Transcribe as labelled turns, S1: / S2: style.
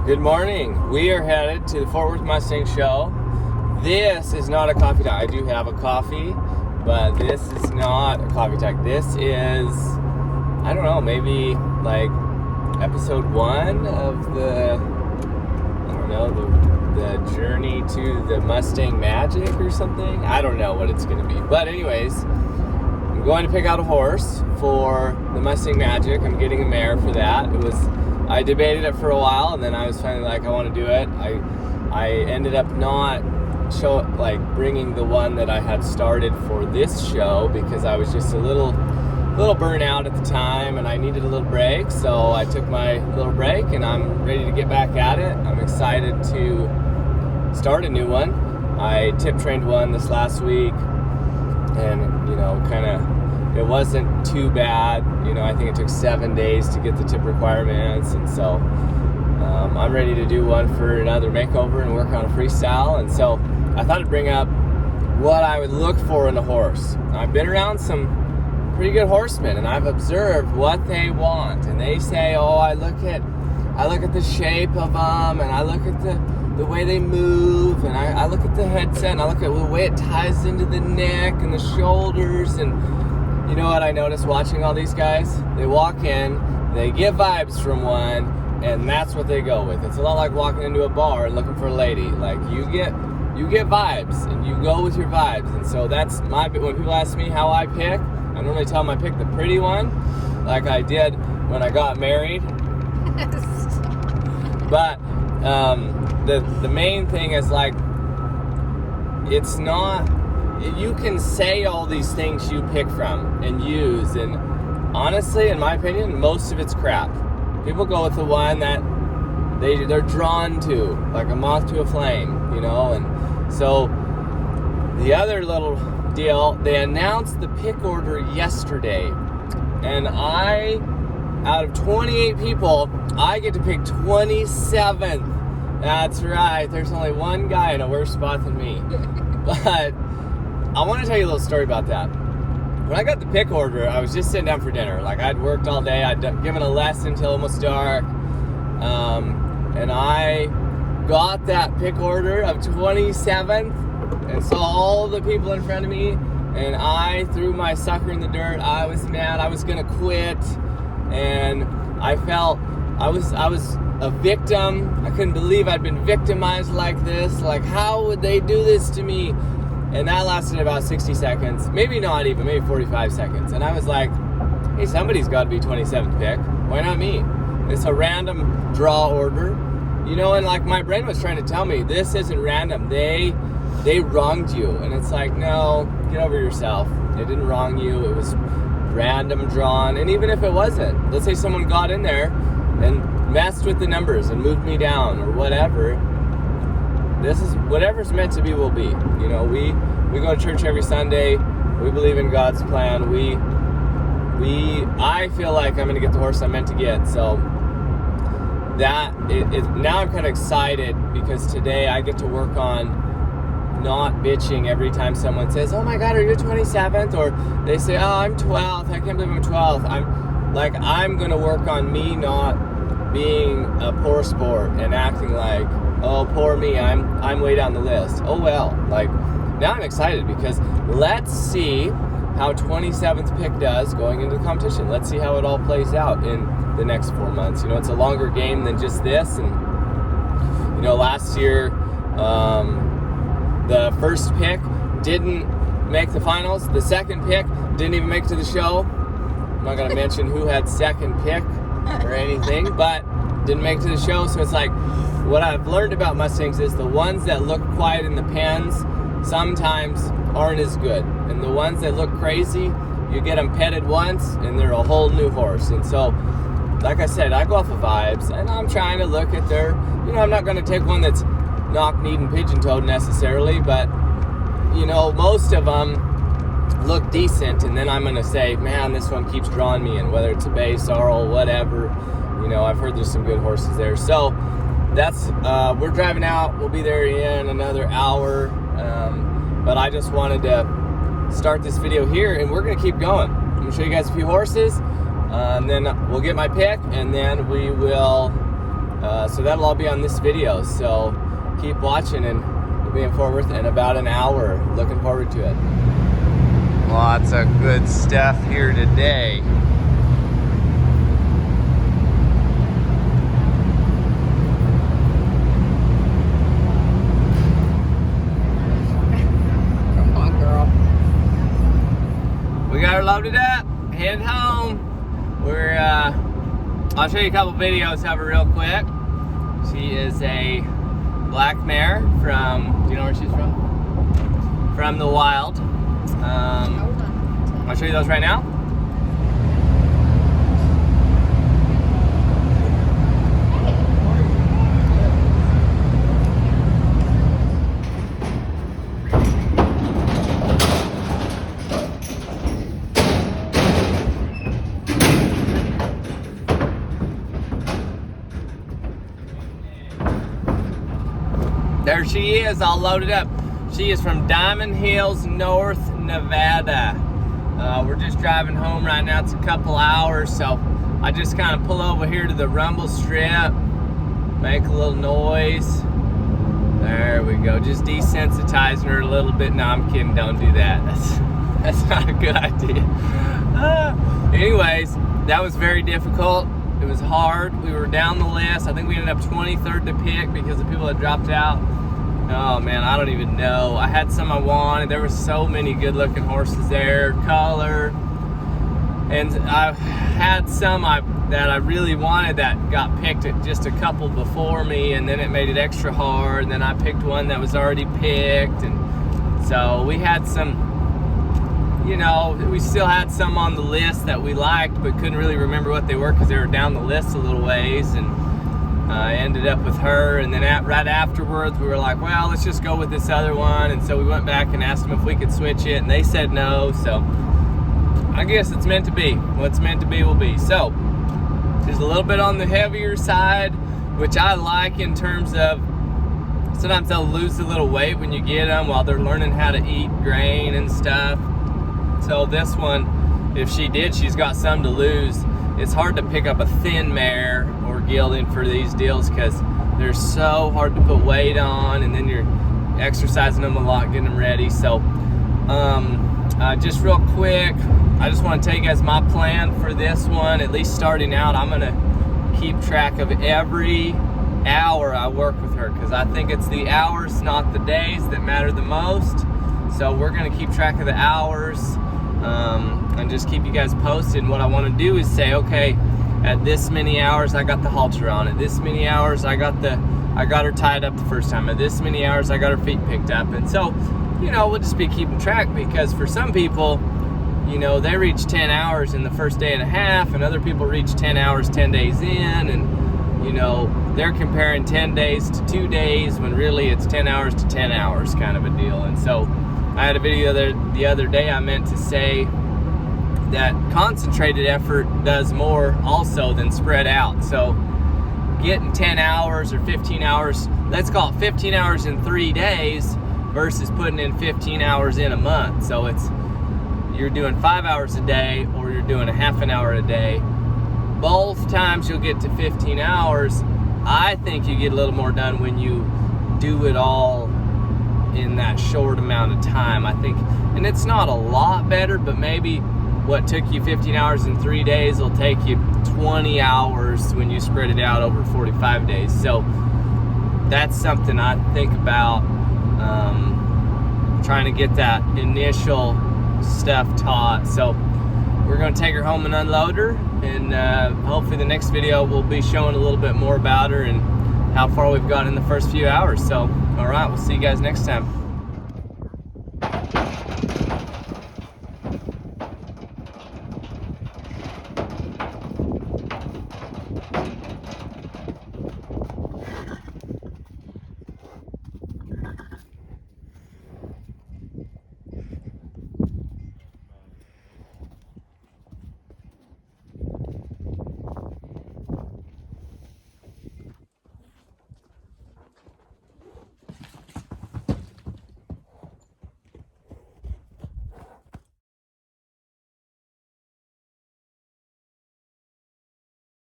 S1: Good morning. We are headed to the Fort Worth Mustang show. This is not a coffee talk. I do have a coffee, but this is not a coffee talk. This is, I don't know, maybe like episode 1 of the journey to the Mustang Magic or something. I don't know what it's going to be. But anyways, I'm going to pick out a horse for the Mustang Magic. I'm getting a mare for that. I debated it for a while, and then I was finally like, I want to do it. I ended up not bringing the one that I had started for this show because I was just a little burnt out at the time, and I needed a little break. So I took my little break, and I'm ready to get back at it. I'm excited to start a new one. I tip trained one this last week, and it wasn't too bad. I think it took 7 days to get the tip requirements, and so I'm ready to do one for another makeover and work on a freestyle. And so I thought I'd bring up what I would look for in a horse. I've been around some pretty good horsemen, and I've observed what they want. And they say, "Oh, I look at the shape of them, and I look at the way they move, and I look at the headset, and I look at the way it ties into the neck and the shoulders." And you know what I noticed watching all these guys? They walk in, they get vibes from one, and that's what they go with. It's a lot like walking into a bar and looking for a lady. Like, you get vibes, and you go with your vibes. And so that's when people ask me how I pick, I normally tell them I pick the pretty one, like I did when I got married. But the main thing is, like, it's not, you can say all these things you pick from and use, and honestly, in my opinion, most of it's crap. People go with the one that they're drawn to, like a moth to a flame, and so the other little deal, they announced the pick order yesterday, and out of 28 people, I get to pick 27th. That's right, there's only one guy in a worse spot than me. But I want to tell you a little story about that. When I got the pick order, I was just sitting down for dinner. Like, I'd worked all day, I'd given a lesson till almost dark, and I got that pick order of 27th, and saw all the people in front of me, and I threw my sucker in the dirt. I was mad. I was gonna quit, and I felt I was a victim. I couldn't believe I'd been victimized like this. Like, how would they do this to me? And that lasted about 60 seconds, maybe not even, maybe 45 seconds. And I was like, hey, somebody's got to be 27th pick. Why not me? It's a random draw order, and like, my brain was trying to tell me, this isn't random. They wronged you. And it's like, no, get over yourself. They didn't wrong you. It was random drawn. And even if it wasn't, let's say someone got in there and messed with the numbers and moved me down or whatever. This is, whatever's meant to be will be. We go to church every Sunday. We believe in God's plan. I feel like I'm going to get the horse I'm meant to get. So now I'm kind of excited, because today I get to work on not bitching every time someone says, "Oh my God, are you 27th?" Or they say, "Oh, I'm 12th. I can't believe I'm 12th." I'm going to work on me not being a poor sport and acting like, "Oh, poor me, I'm way down the list." Oh well, like, now I'm excited, because let's see how 27th pick does going into the competition. Let's see how it all plays out in the next 4 months. It's a longer game than just this. And last year, the first pick didn't make the finals. The second pick didn't even make it to the show. I'm not going to mention who had second pick or anything, but didn't make it to the show. So it's like, what I've learned about Mustangs is the ones that look quiet in the pens sometimes aren't as good. And the ones that look crazy, you get them petted once and they're a whole new horse. And so, like I said, I go off of vibes, and I'm trying to look at their, I'm not going to take one that's knock-kneed and pigeon-toed necessarily, but, most of them look decent. And then I'm going to say, man, this one keeps drawing me in, whether it's a bay, sorrel, whatever. I've heard there's some good horses there. So that's, we're driving out. We'll be there in another hour. But I just wanted to start this video here, and we're going to keep going. I'm going to show you guys a few horses, and then we'll get my pick, and then we will So so that'll all be on this video. So keep watching, and we'll be in Fort Worth in about an hour. Looking forward to it. Lots of good stuff here today.
S2: Come on, girl.
S1: We got her loaded up, headed home. I'll show you a couple videos of her real quick. She is a black mare from, do you know where she's from? From the wild. I'll show you those right now. There she is, all loaded up. She is from Diamond Hills, North Nevada. We're just driving home right now. It's a couple hours, so I just kind of pull over here to the rumble strip, make a little noise. There we go, just desensitizing her a little bit. No, I'm kidding, don't do that. That's not a good idea. Anyways, that was very difficult. It was hard. We were down the list. I think we ended up 23rd to pick because the people had dropped out. Oh man, I don't even know. I had some I wanted. There were so many good looking horses there, color. And I had some that I really wanted that got picked at just a couple before me, and then it made it extra hard. And then I picked one that was already picked. And so we had some, you know, we still had some on the list that we liked, but couldn't really remember what they were because they were down the list a little ways. And I ended up with her, and then right afterwards we were like, well, let's just go with this other one. And so we went back and asked them if we could switch it, and they said no. So I guess it's meant to be. What's meant to be will be. So she's a little bit on the heavier side, which I like in terms of sometimes they'll lose a little weight when you get them while they're learning how to eat grain and stuff. So this one, if she did, she's got some to lose. It's hard to pick up a thin mare or gelding for these deals because they're so hard to put weight on, and then you're exercising them a lot, getting them ready. So just real quick, I just want to tell you guys my plan for this one. At least starting out, I'm going to keep track of every hour I work with her because I think it's the hours, not the days, that matter the most. So we're going to keep track of the hours and just keep you guys posted. And what I want to do is say, okay, at this many hours I got the halter on. At this many hours I got her tied up the first time. At this many hours I got her feet picked up. And so, you know, we'll just be keeping track, because for some people, you know, they reach 10 hours in the first day and a half, and other people reach 10 hours 10 days in, and you know, they're comparing 10 days to 2 days when really it's 10 hours to 10 hours kind of a deal. And so I had a video the other day, I meant to say that concentrated effort does more also than spread out. So getting 10 hours or 15 hours, let's call it 15 hours in 3 days versus putting in 15 hours in a month. So it's, you're doing 5 hours a day or you're doing a half an hour a day. Both times you'll get to 15 hours. I think you get a little more done when you do it all in that short amount of time, I think. And it's not a lot better, but maybe what took you 15 hours in 3 days will take you 20 hours when you spread it out over 45 days. So that's something I think about, trying to get that initial stuff taught. So we're going to take her home and unload her, and hopefully the next video will be showing a little bit more about her and how far we've gotten in the first few hours. So all right, we'll see you guys next time.